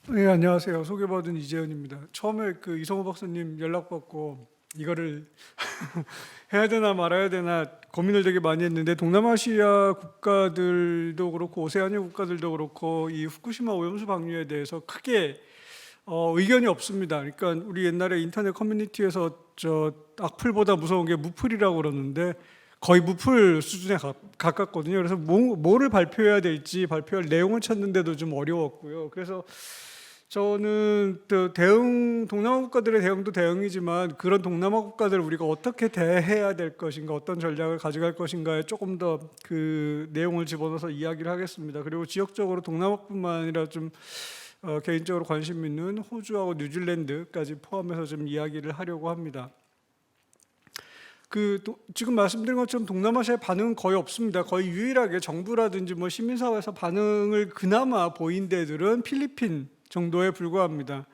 네, 안녕하세요. 소개받은 이재현입니다. 처음에 그 이성호 박사님 연락받고 이거를 해야 되나 말아야 되나 고민을 되게 많이 했는데, 동남아시아 국가들도 그렇고 오세아니아 국가들도 그렇고 이 후쿠시마 오염수 방류에 대해서 크게 의견이 없습니다. 그러니까 우리 옛날에 인터넷 커뮤니티에서 저 악플보다 무서운 게 무플이라고 그러는데, 거의 무플 수준에 가깝거든요. 그래서 뭐를 발표해야 될지 발표할 내용을 찾는데도 좀 어려웠고요. 그래서 저는 또 동남아 국가들의 대응도 대응이지만, 그런 동남아 국가들을 우리가 어떻게 대해야 될 것인가, 어떤 전략을 가져갈 것인가에 조금 더 그 내용을 집어넣어서 이야기를 하겠습니다. 그리고 지역적으로 동남아뿐만 아니라 좀 개인적으로 관심 있는 호주하고 뉴질랜드까지 포함해서 좀 이야기를 하려고 합니다. 지금 말씀드린 것처럼 동남아시아의 반응은 거의 없습니다. 거의 유일하게 정부라든지 뭐 시민사회에서 반응을 그나마 보인 데들은 필리핀 정도에 불과합니다.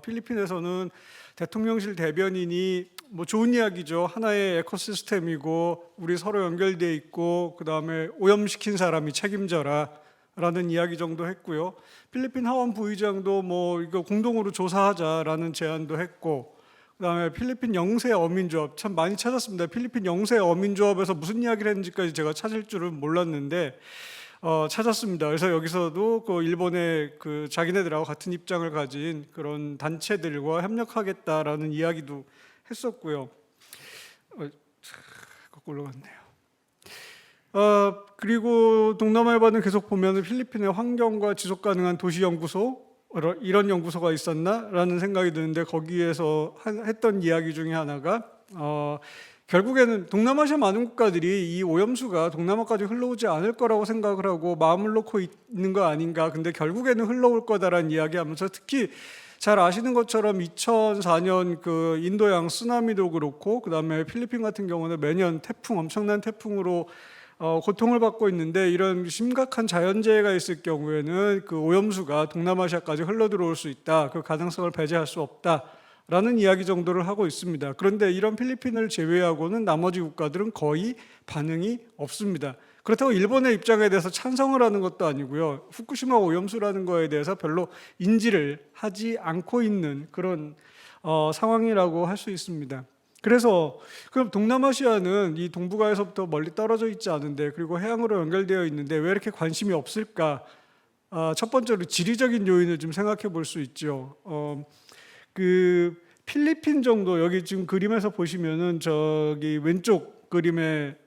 필리핀에서는 대통령실 대변인이 뭐 좋은 이야기죠. 하나의 에코시스템이고 우리 서로 연결돼 있고 그 다음에 오염시킨 사람이 책임져라 라는 이야기 정도 했고요. 필리핀 하원 부의장도 뭐 이거 공동으로 조사하자라는 제안도 했고, 그다음에 필리핀 영세 어민조합 참 많이 찾았습니다. 필리핀 영세 어민조합에서 무슨 이야기를 했는지까지 제가 찾을 줄은 몰랐는데 찾았습니다. 그래서 여기서도 그 일본의 그 자기네들하고 같은 입장을 가진 그런 단체들과 협력하겠다라는 이야기도 했었고요. 거꾸로 갔네요. 그리고 동남아의 반응 계속 보면 필리핀의 환경과 지속 가능한 도시 연구소, 이런 연구소가 있었나라는 생각이 드는데, 거기에서 했던 이야기 중에 하나가 결국에는 동남아시아 많은 국가들이 이 오염수가 동남아까지 흘러오지 않을 거라고 생각을 하고 마음을 놓고 있는 거 아닌가, 근데 결국에는 흘러올 거다라는 이야기하면서, 특히 잘 아시는 것처럼 2004년 그 인도양 쓰나미도 그렇고, 그 다음에 필리핀 같은 경우는 매년 엄청난 태풍으로 고통을 받고 있는데, 이런 심각한 자연재해가 있을 경우에는 그 오염수가 동남아시아까지 흘러 들어올 수 있다, 그 가능성을 배제할 수 없다라는 이야기 정도를 하고 있습니다. 그런데 이런 필리핀을 제외하고는 나머지 국가들은 거의 반응이 없습니다. 그렇다고 일본의 입장에 대해서 찬성을 하는 것도 아니고요, 후쿠시마 오염수라는 거에 대해서 별로 인지를 하지 않고 있는 그런 상황이라고 할 수 있습니다. 그래서 그럼 동남아시아는 이 동북아에서부터 멀리 떨어져 있지 않은데, 그리고 해양으로 연결되어 있는데 왜 이렇게 관심이 없을까? 첫 번째로 지리적인 요인을 좀 생각해 볼 수 있죠. 그 필리핀 정도, 여기 지금 그림에서 보시면은 저기 왼쪽 그림에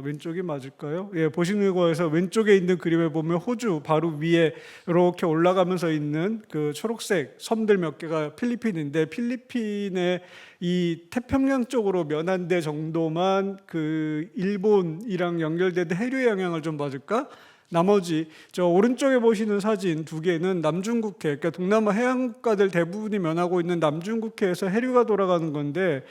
왼쪽이 맞을까요? 예, 보시는 거에서 왼쪽에 있는 그림에 보면 호주 바로 위에 이렇게 올라가면서 있는 그 초록색 섬들 몇 개가 필리핀인데, 필리핀의 이 태평양 쪽으로 면한 데 정도만 그 일본이랑 연결된 해류의 영향을 좀 받을까? 나머지 저 오른쪽에 보시는 사진 두 개는 남중국해, 그러니까 동남아 해양 국가들 대부분이 면하고 있는 남중국해에서 해류가 돌아가는 건데,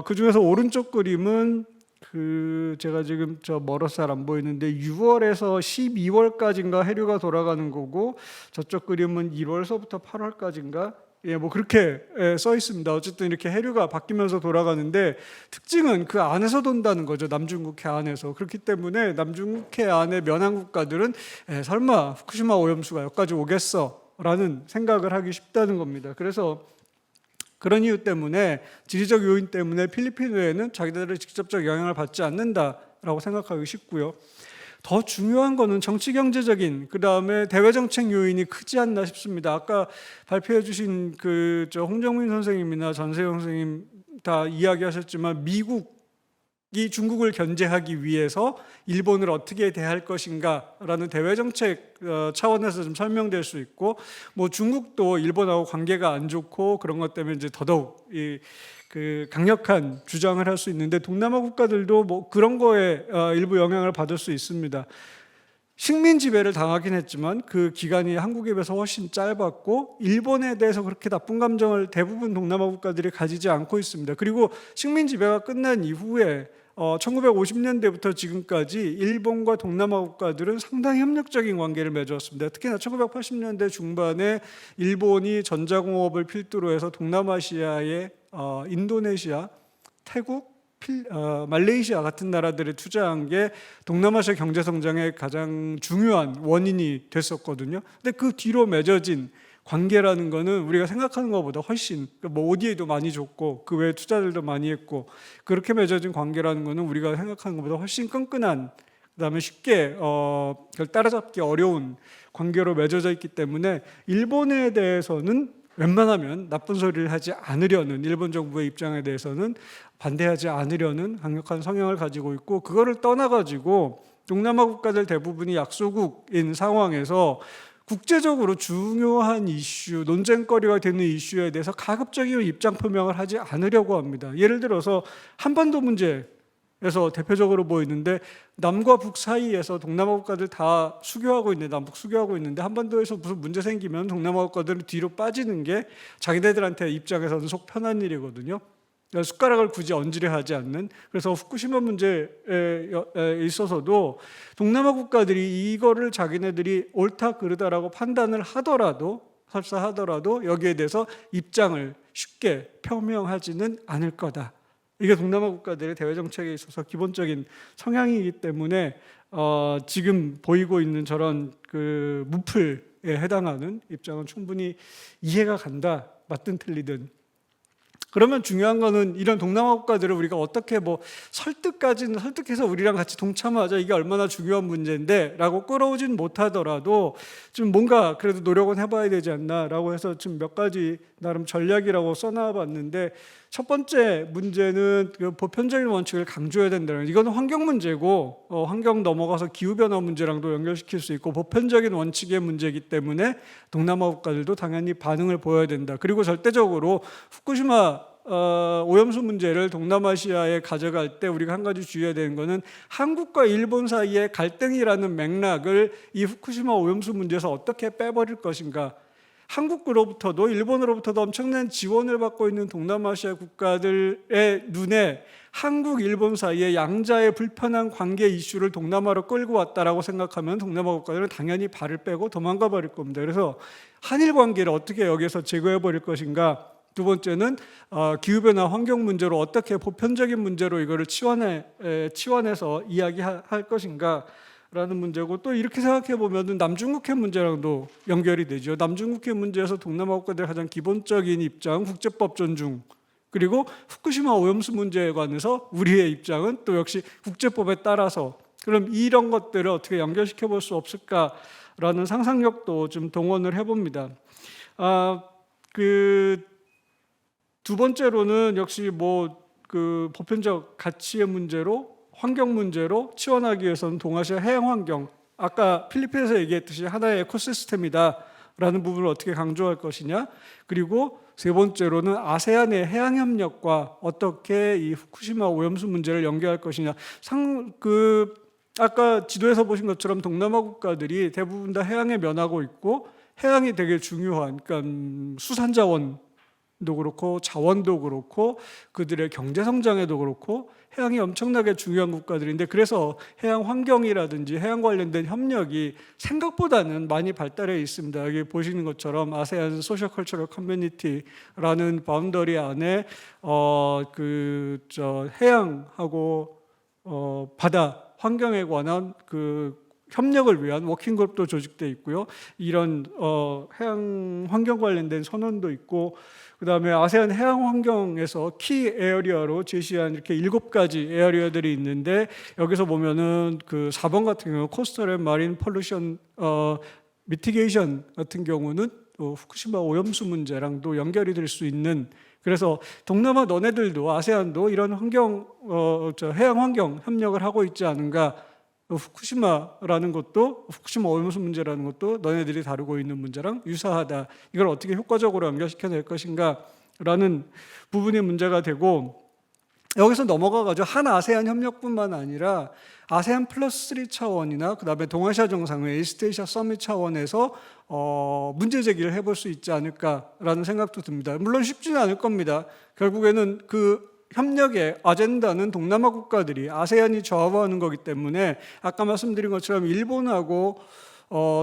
그 중에서 오른쪽 그림은 그 제가 지금 저 멀어서 잘 안 보이는데 6월에서 12월까지인가 해류가 돌아가는 거고, 저쪽 그림은 1월서부터 8월까지인가, 예, 뭐 그렇게 써 있습니다. 어쨌든 이렇게 해류가 바뀌면서 돌아가는데, 특징은 그 안에서 돈다는 거죠. 남중국해 안에서. 그렇기 때문에 남중국해 안에 면한 국가들은 설마 후쿠시마 오염수가 여기까지 오겠어 라는 생각을 하기 쉽다는 겁니다. 그래서 그런 이유 때문에, 지리적 요인 때문에 필리핀 외에는 자기들의 직접적 영향을 받지 않는다라고 생각하기 쉽고요. 더 중요한 거는 정치 경제적인, 그 다음에 대외 정책 요인이 크지 않나 싶습니다. 아까 발표해 주신 그 저 홍정민 선생님이나 전세영 선생님 다 이야기하셨지만, 미국이 중국을 견제하기 위해서 일본을 어떻게 대할 것인가라는 대외 정책 차원에서 좀 설명될 수 있고, 뭐 중국도 일본하고 관계가 안 좋고 그런 것 때문에 이제 더더욱 그 강력한 주장을 할 수 있는데, 동남아 국가들도 뭐 그런 거에 일부 영향을 받을 수 있습니다. 식민 지배를 당하긴 했지만 그 기간이 한국에 비해서 훨씬 짧았고, 일본에 대해서 그렇게 나쁜 감정을 대부분 동남아 국가들이 가지지 않고 있습니다. 그리고 식민 지배가 끝난 이후에 1950년대부터 지금까지 일본과 동남아 국가들은 상당히 협력적인 관계를 맺었습니다. 특히나 1980년대 중반에 일본이 전자공업을 필두로 해서 동남아시아의 인도네시아, 태국, 말레이시아 같은 나라들에 투자한 게 동남아시아 경제 성장의 가장 중요한 원인이 됐었거든요. 근데 그 뒤로 맺어진 관계라는 거는 우리가 생각하는 것보다 훨씬 뭐 ODA도 많이 줬고 그 외에 투자들도 많이 했고 그렇게 맺어진 관계라는 거는 우리가 생각하는 것보다 훨씬 끈끈한 그다음에 쉽게 그걸 따라잡기 어려운 관계로 맺어져 있기 때문에 일본에 대해서는 웬만하면 나쁜 소리를 하지 않으려는 일본 정부의 입장에 대해서는 반대하지 않으려는 강력한 성향을 가지고 있고 그거를 떠나가지고 동남아 국가들 대부분이 약소국인 상황에서 국제적으로 중요한 이슈, 논쟁거리가 되는 이슈에 대해서 가급적이면 입장 표명을 하지 않으려고 합니다. 예를 들어서 한반도 문제에서 대표적으로 보이는데 남과 북 사이에서 동남아 국가들 다 수교하고 있는데 남북 수교하고 있는데 한반도에서 무슨 문제 생기면 동남아 국가들은 뒤로 빠지는 게 자기네들한테 입장에서는 속 편한 일이거든요. 숟가락을 굳이 얹으려 하지 않는. 그래서 후쿠시마 문제에 있어서도 동남아 국가들이 이거를 자기네들이 옳다 그르다라고 판단을 하더라도 설사 하더라도 여기에 대해서 입장을 쉽게 표명하지는 않을 거다. 이게 동남아 국가들의 대외 정책에 있어서 기본적인 성향이기 때문에 지금 보이고 있는 저런 그 무플에 해당하는 입장은 충분히 이해가 간다. 맞든 틀리든. 그러면 중요한 거는 이런 동남아 국가들을 우리가 어떻게 뭐 설득해서 우리랑 같이 동참하자 이게 얼마나 중요한 문제인데 라고 끌어오진 못하더라도 좀 뭔가 그래도 노력은 해봐야 되지 않나 라고 해서 지금 몇 가지 나름 전략이라고 써놔봤는데 첫 번째 문제는 그 보편적인 원칙을 강조해야 된다는 이거는 환경 문제고 환경 넘어가서 기후변화 문제랑도 연결시킬 수 있고 보편적인 원칙의 문제이기 때문에 동남아 국가들도 당연히 반응을 보여야 된다. 그리고 절대적으로 후쿠시마 오염수 문제를 동남아시아에 가져갈 때 우리가 한 가지 주의해야 되는 것은 한국과 일본 사이의 갈등이라는 맥락을 이 후쿠시마 오염수 문제에서 어떻게 빼버릴 것인가. 한국으로부터도 일본으로부터도 엄청난 지원을 받고 있는 동남아시아 국가들의 눈에 한국, 일본 사이의 양자의 불편한 관계 이슈를 동남아로 끌고 왔다라고 생각하면 동남아 국가들은 당연히 발을 빼고 도망가 버릴 겁니다. 그래서 한일 관계를 어떻게 여기서 제거해 버릴 것인가. 두 번째는 기후변화 환경 문제로 어떻게 보편적인 문제로 이거를 치환해서 이야기할 것인가 라는 문제고 또 이렇게 생각해 보면 남중국해 문제랑도 연결이 되죠. 남중국해 문제에서 동남아 국가들의 가장 기본적인 입장, 국제법 존중 그리고 후쿠시마 오염수 문제에 관해서 우리의 입장은 또 역시 국제법에 따라서 그럼 이런 것들을 어떻게 연결시켜 볼 수 없을까라는 상상력도 좀 동원을 해봅니다. 두 번째로는 역시 그 보편적 가치의 문제로 환경 문제로 치환하기 위해서는 동아시아 해양 환경 아까 필리핀에서 얘기했듯이 하나의 에코시스템이다라는 부분을 어떻게 강조할 것이냐 그리고 세 번째로는 아세안의 해양 협력과 어떻게 이 후쿠시마 오염수 문제를 연계할 것이냐 아까 지도에서 보신 것처럼 동남아 국가들이 대부분 다 해양에 면하고 있고 해양이 되게 중요한 그러니까 수산자원도 그렇고 자원도 그렇고 그들의 경제 성장에도 그렇고 해양이 엄청나게 중요한 국가들인데 그래서 해양 환경이라든지 해양 관련된 협력이 생각보다는 많이 발달해 있습니다. 여기 보시는 것처럼 아세안 소셜 컬처럴 커뮤니티라는 바운더리 안에 해양하고 바다 환경에 관한 그 협력을 위한 워킹그룹도 조직되어 있고요. 이런 해양 환경 관련된 선언도 있고 그다음에 아세안 해양 환경에서 키 에어리어로 제시한 이렇게 7가지 에어리어들이 있는데 여기서 보면은 그 4번 같은 경우 코스털 앤 마린 폴루션 미티게이션 같은 경우는 후쿠시마 오염수 문제랑도 연결이 될 수 있는 그래서 동남아 너네들도 아세안도 이런 해양 환경 협력을 하고 있지 않은가 후쿠시마라는 것도 후쿠시마 오염수 문제라는 것도 너네들이 다루고 있는 문제랑 유사하다. 이걸 어떻게 효과적으로 연결시켜낼 것인가라는 부분이 문제가 되고 여기서 넘어가가지고 한 아세안 협력뿐만 아니라 아세안 플러스 3 차원이나 그 다음에 동아시아 정상회, 이스트에이시아 서밋 차원에서 문제 제기를 해볼 수 있지 않을까라는 생각도 듭니다. 물론 쉽지는 않을 겁니다. 결국에는 그 협력의 아젠다는 동남아 국가들이 아세안이 좌우하는 거기 때문에 아까 말씀드린 것처럼 일본하고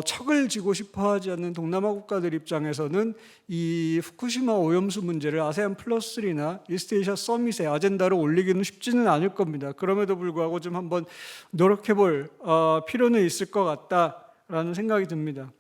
척을 지고 싶어 하지 않는 동남아 국가들 입장에서는 이 후쿠시마 오염수 문제를 아세안 플러스 3나 이스트에이시아 서밋의 아젠다로 올리기는 쉽지는 않을 겁니다. 그럼에도 불구하고 좀 한번 노력해 볼 필요는 있을 것 같다라는 생각이 듭니다.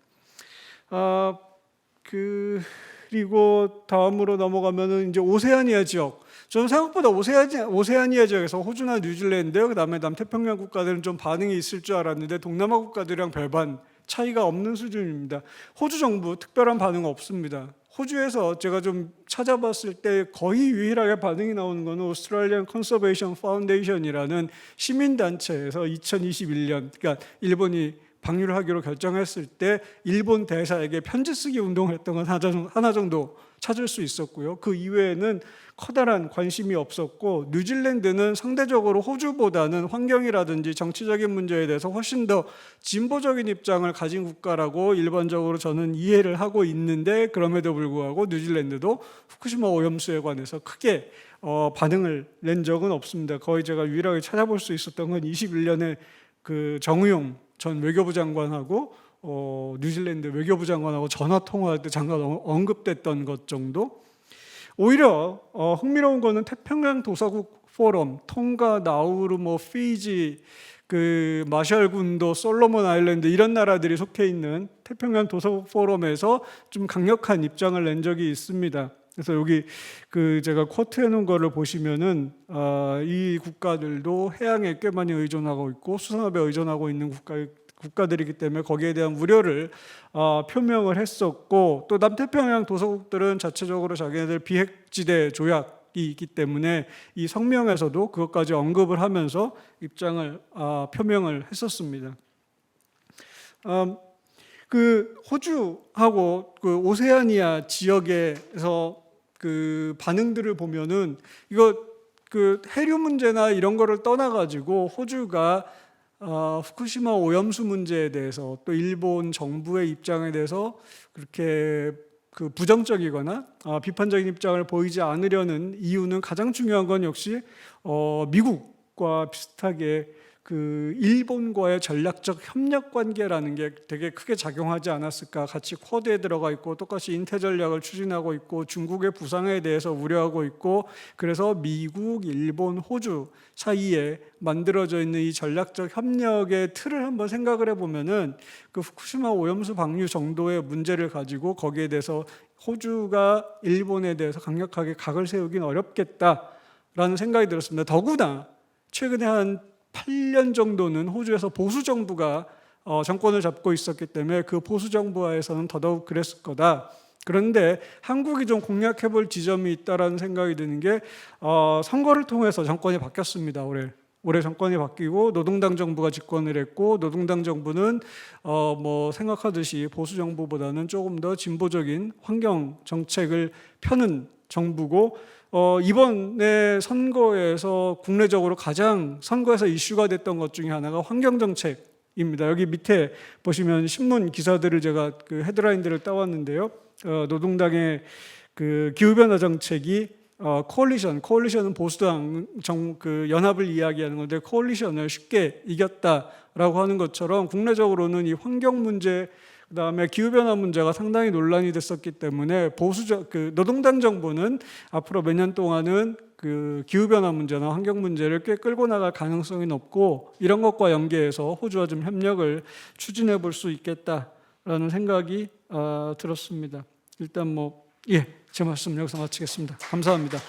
그리고 다음으로 넘어가면은 이제 오세아니아 지역. 저는 생각보다 오세아니아 지역에서 호주나 뉴질랜드, 그다음에 남태평양 국가들은 좀 반응이 있을 줄 알았는데 동남아 국가들이랑 별반 차이가 없는 수준입니다. 호주 정부 특별한 반응 없습니다. 호주에서 제가 좀 찾아봤을 때 거의 유일하게 반응이 나오는 것은 오스트레일리안 컨서베이션 파운데이션이라는 시민단체에서 2021년, 그러니까 일본이 방류를 하기로 결정했을 때 일본 대사에게 편지 쓰기 운동을 했던 건 하나 정도 찾을 수 있었고요. 그 이외에는 커다란 관심이 없었고, 뉴질랜드는 상대적으로 호주보다는 환경이라든지 정치적인 문제에 대해서 훨씬 더 진보적인 입장을 가진 국가라고 일반적으로 저는 이해를 하고 있는데, 그럼에도 불구하고 뉴질랜드도 후쿠시마 오염수에 관해서 크게 반응을 낸 적은 없습니다. 거의 제가 유일하게 찾아볼 수 있었던 건 21년에 그 정의용 전 외교부 장관하고 뉴질랜드 외교부 장관하고 전화 통화할 때 잠깐 언급됐던 것 정도. 오히려 흥미로운 거는 태평양 도서국 포럼, tonga, 나우루, 피지, 그 마샬군도, 솔로몬 아일랜드 이런 나라들이 속해 있는 태평양 도서국 포럼에서 좀 강력한 입장을 낸 적이 있습니다. 그래서 여기 그 제가 쿼트해 놓은 거를 보시면은 이 국가들도 해양에 꽤 많이 의존하고 있고 수산업에 의존하고 있는 국가들이기 때문에 거기에 대한 우려를 표명을 했었고, 또 남태평양 도서국들은 자체적으로 자기네들 비핵지대 조약이 있기 때문에 이 성명에서도 그것까지 언급을 하면서 입장을 표명을 했었습니다. 그 호주하고 그 오세아니아 지역에서 그 반응들을 보면은 이거 그 해류 문제나 이런 거를 떠나가지고 호주가 후쿠시마 오염수 문제에 대해서 또 일본 정부의 입장에 대해서 그렇게 그 부정적이거나 비판적인 입장을 보이지 않으려는 이유는 가장 중요한 건 역시 미국과 비슷하게 그 일본과의 전략적 협력 관계라는 게 되게 크게 작용하지 않았을까. 같이 쿼드에 들어가 있고 똑같이 인태 전략을 추진하고 있고 중국의 부상에 대해서 우려하고 있고, 그래서 미국, 일본, 호주 사이에 만들어져 있는 이 전략적 협력의 틀을 한번 생각을 해보면은 그 후쿠시마 오염수 방류 정도의 문제를 가지고 거기에 대해서 호주가 일본에 대해서 강력하게 각을 세우긴 어렵겠다라는 생각이 들었습니다. 더구나 최근에 한 8년 정도는 호주에서 보수 정부가 정권을 잡고 있었기 때문에 그 보수 정부하에서는 더더욱 그랬을 거다. 그런데 한국이 좀 공략해 볼 지점이 있다라는 생각이 드는 게 선거를 통해서 정권이 바뀌었습니다. 올해 정권이 바뀌고 노동당 정부가 집권을 했고, 노동당 정부는 생각하듯이 보수 정부보다는 조금 더 진보적인 환경 정책을 펴는 정부고, 이번에 선거에서 국내적으로 가장 선거에서 이슈가 됐던 것 중에 하나가 환경정책입니다. 여기 밑에 보시면 신문 기사들을 제가 그 헤드라인들을 따왔는데요. 노동당의 그 기후변화 정책이 코얼리션은 보수당 그 연합을 이야기하는 건데, 코얼리션을 쉽게 이겼다라고 하는 것처럼 국내적으로는 이 환경 문제, 그다음에 기후변화 문제가 상당히 논란이 됐었기 때문에 그 노동당 정부는 앞으로 몇 년 동안은 그 기후변화 문제나 환경 문제를 꽤 끌고 나갈 가능성이 높고, 이런 것과 연계해서 호주와 좀 협력을 추진해 볼 수 있겠다라는 생각이 들었습니다. 일단 제 말씀 여기서 마치겠습니다. 감사합니다.